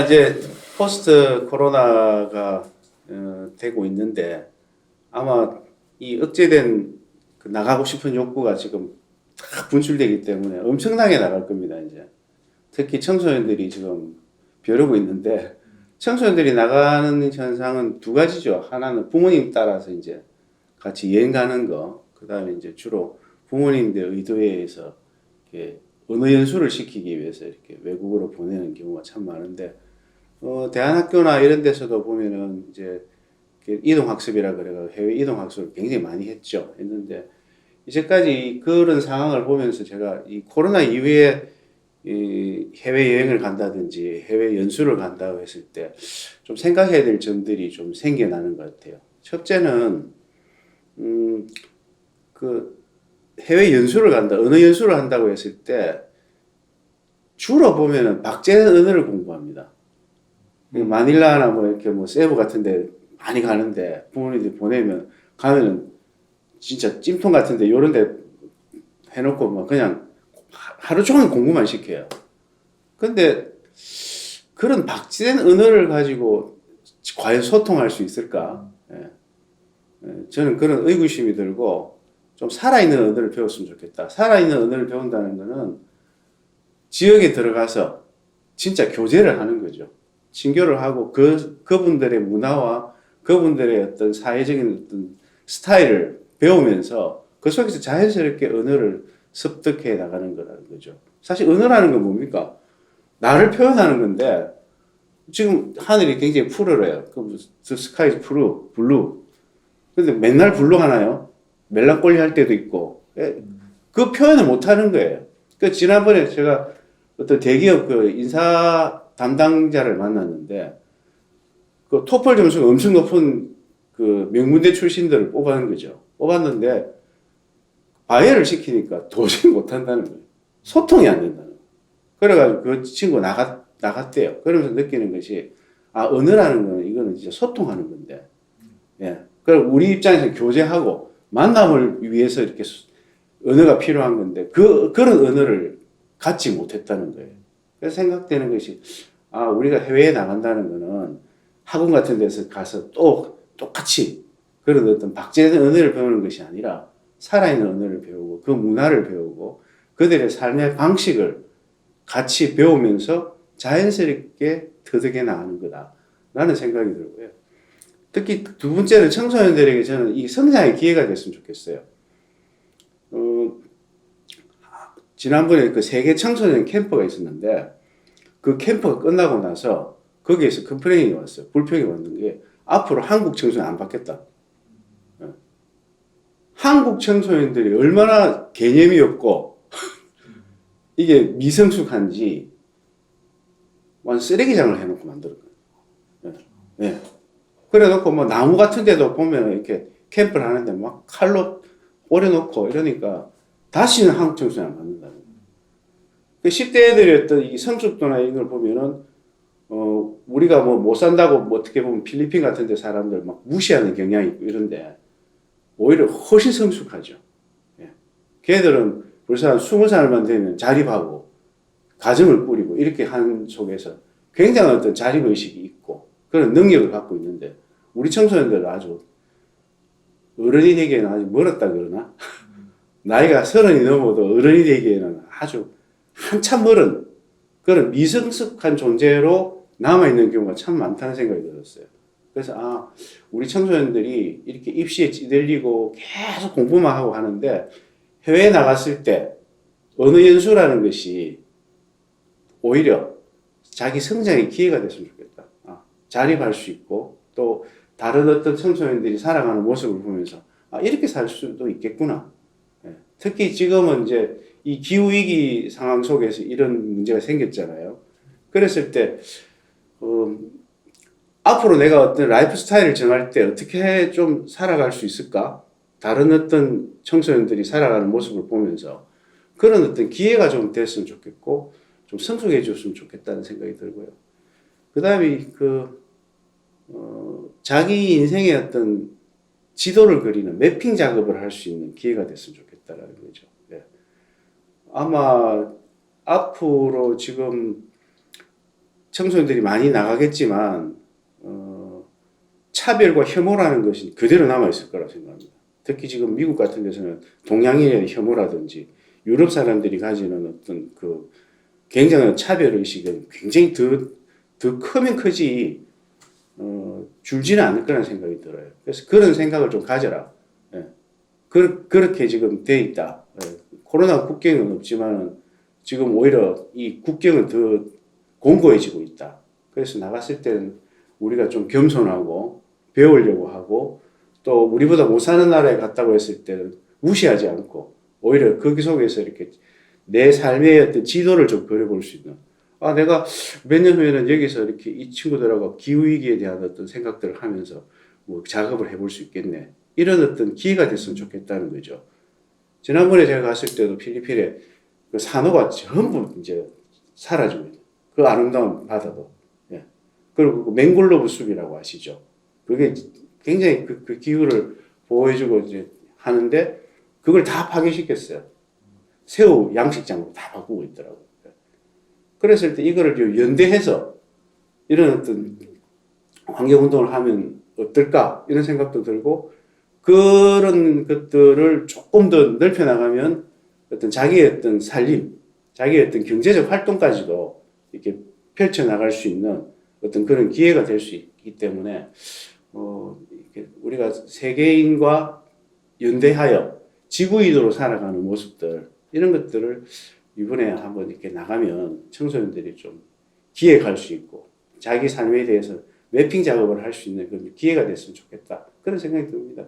이제 포스트 코로나가 되고 있는데 아마 이 억제된 그 나가고 싶은 욕구가 지금 다 분출되기 때문에 엄청나게 나갈 겁니다, 이제. 특히 청소년들이 지금 벼르고 있는데 청소년들이 나가는 현상은 두 가지죠. 하나는 부모님 따라서 이제 같이 여행 가는 거, 그 다음에 이제 주로 부모님들 의도에 의해서 이렇게 언어 연수를 시키기 위해서 이렇게 외국으로 보내는 경우가 참 많은데, 대안학교나 이런 데서도 보면은 이제 이동 학습이라 그래가 해외 이동 학습을 굉장히 많이 했는데 이제까지 그런 상황을 보면서 제가 이 코로나 이후에 이 해외 여행을 간다든지 해외 연수를 간다고 했을 때 좀 생각해야 될 점들이 좀 생겨나는 것 같아요. 첫째는 그 해외 연수를 간다, 언어 연수를 한다고 했을 때 주로 보면은 박제 언어를 공부합니다. 마닐라나 뭐 이렇게 뭐 세부 같은데 많이 가는데 부모님들이 보내면 가면은 진짜 찜통 같은데 요런데 해놓고 뭐 그냥 하루 종일 공부만 시켜요. 근데 그런 박제된 언어를 가지고 과연 소통할 수 있을까? 저는 그런 의구심이 들고 좀 살아있는 언어를 배웠으면 좋겠다. 살아있는 언어를 배운다는 거는 지역에 들어가서 진짜 교제를 하는 거죠. 친교를 하고 그분들의 문화와 그분들의 어떤 사회적인 어떤 스타일을 배우면서 그 속에서 자연스럽게 언어를 습득해 나가는 거라는 거죠. 사실 언어라는 건 뭡니까? 나를 표현하는 건데 지금 하늘이 굉장히 푸르래요. The sky is blue. 근데 맨날 블루 하나요? 멜랑콜리 할 때도 있고. 그 표현을 못 하는 거예요. 그 지난번에 제가 어떤 대기업 그 인사 담당자를 만났는데 그 토플 점수가 엄청 높은 그 명문대 출신들을 뽑아는 거죠. 뽑았는데 과외를 시키니까 도저히 못 한다는 거예요. 소통이 안 된다는 거예요. 그래가지고 그 친구 나갔대요. 그러면서 느끼는 것이 언어라는 거는 이거는 진짜 소통하는 건데. 예. 그럼 우리 입장에서 교제하고 만남을 위해서 이렇게 언어가 필요한 건데 그런 언어를 갖지 못했다는 거예요. 그래서 생각되는 것이 우리가 해외에 나간다는 거는 학원 같은 데서 가서 또 똑같이 그런 어떤 박제된 언어를 배우는 것이 아니라 살아있는 언어를 배우고 그 문화를 배우고 그들의 삶의 방식을 같이 배우면서 자연스럽게 터득해 나가는 거다라는 생각이 들고요. 특히 두 번째는 청소년들에게 저는 이 성장의 기회가 됐으면 좋겠어요. 지난번에 그 세계 청소년 캠프가 있었는데 그 캠프가 끝나고 나서 거기에서 컴플레인이 왔어요. 불평이 왔는 게 앞으로 한국 청소년 안 받겠다. 한국 청소년들이 얼마나 개념이 없고 이게 미성숙한지 완전 쓰레기장을 해놓고 만들었거든요. 예. 그래 놓고 뭐 나무 같은 데도 보면 이렇게 캠프를 하는데 막 칼로 오려놓고 이러니까 다시는 한국 청소년 안 받는다는 거예요. 그 10대 애들의 어떤 이 성숙도나 이런 걸 보면은 우리가 뭐 못 산다고 뭐 어떻게 보면 필리핀 같은 데 사람들 막 무시하는 경향이 있고 이런데 오히려 훨씬 성숙하죠. 예. 걔들은 벌써 한 20살만 되면 자립하고 가정을 꾸리고 이렇게 한 속에서 굉장한 어떤 자립의식이 있고 그런 능력을 갖고 있는데 우리 청소년들은 아주 어른이 되기에는 아직 멀었다 그러나 나이가 30이 넘어도 어른이 되기에는 아주 한참 멀은 그런 미성숙한 존재로 남아있는 경우가 참 많다는 생각이 들었어요. 그래서 우리 청소년들이 이렇게 입시에 찌들리고 계속 공부만 하고 하는데 해외에 나갔을 때 언어 연수라는 것이 오히려 자기 성장의 기회가 됐으면 좋겠다. 자립할 수 있고 또 다른 어떤 청소년들이 살아가는 모습을 보면서 이렇게 살 수도 있겠구나. 특히 지금은 이제 이 기후위기 상황 속에서 이런 문제가 생겼잖아요. 그랬을 때 앞으로 내가 어떤 라이프 스타일을 정할 때 어떻게 좀 살아갈 수 있을까? 다른 어떤 청소년들이 살아가는 모습을 보면서 그런 어떤 기회가 좀 됐으면 좋겠고 좀 성숙해 줬으면 좋겠다는 생각이 들고요. 그 다음에 자기 인생의 어떤 지도를 그리는 매핑 작업을 할 수 있는 기회가 됐으면 좋겠다라는 거죠. 예. 아마 앞으로 지금 청소년들이 많이 나가겠지만 차별과 혐오라는 것이 그대로 남아있을 거라고 생각합니다. 특히 지금 미국 같은 데서는 동양인의 혐오라든지 유럽 사람들이 가지는 어떤 그 굉장한 차별의식은 굉장히 더 크면 크지 줄지는 않을 거라는 생각이 들어요. 그래서 그런 생각을 좀 가져라. 예. 그렇게 지금 돼 있다. 예. 코로나 국경은 없지만 지금 오히려 이 국경은 더 공고해지고 있다. 그래서 나갔을 때는 우리가 좀 겸손하고 배우려고 하고 또 우리보다 못 사는 나라에 갔다고 했을 때는 무시하지 않고 오히려 거기 속에서 이렇게 내 삶의 어떤 지도를 좀 그려볼 수 있는 내가 몇 년 후에는 여기서 이렇게 이 친구들하고 기후위기에 대한 어떤 생각들을 하면서 뭐 작업을 해볼 수 있겠네. 이런 어떤 기회가 됐으면 좋겠다는 거죠. 지난번에 제가 갔을 때도 필리핀에 그 산호가 전부 이제 사라지고 있는 그 아름다운 바다도. 예. 그리고 그 맹글로브 숲이라고 아시죠? 그게 굉장히 그 기후를 보호해주고 이제 하는데 그걸 다 파괴시켰어요. 새우 양식장으로 다 바꾸고 있더라고요. 그랬을 때 이거를 연대해서 이런 어떤 환경운동을 하면 어떨까? 이런 생각도 들고 그런 것들을 조금 더 넓혀나가면 어떤 자기의 어떤 살림, 자기의 어떤 경제적 활동까지도 이렇게 펼쳐나갈 수 있는 어떤 그런 기회가 될 수 있기 때문에 이렇게 우리가 세계인과 연대하여 지구인으로 살아가는 모습들 이런 것들을 이번에 한번 이렇게 나가면 청소년들이 좀 기획할 수 있고 자기 삶에 대해서 매핑 작업을 할 수 있는 그런 기회가 됐으면 좋겠다. 그런 생각이 듭니다.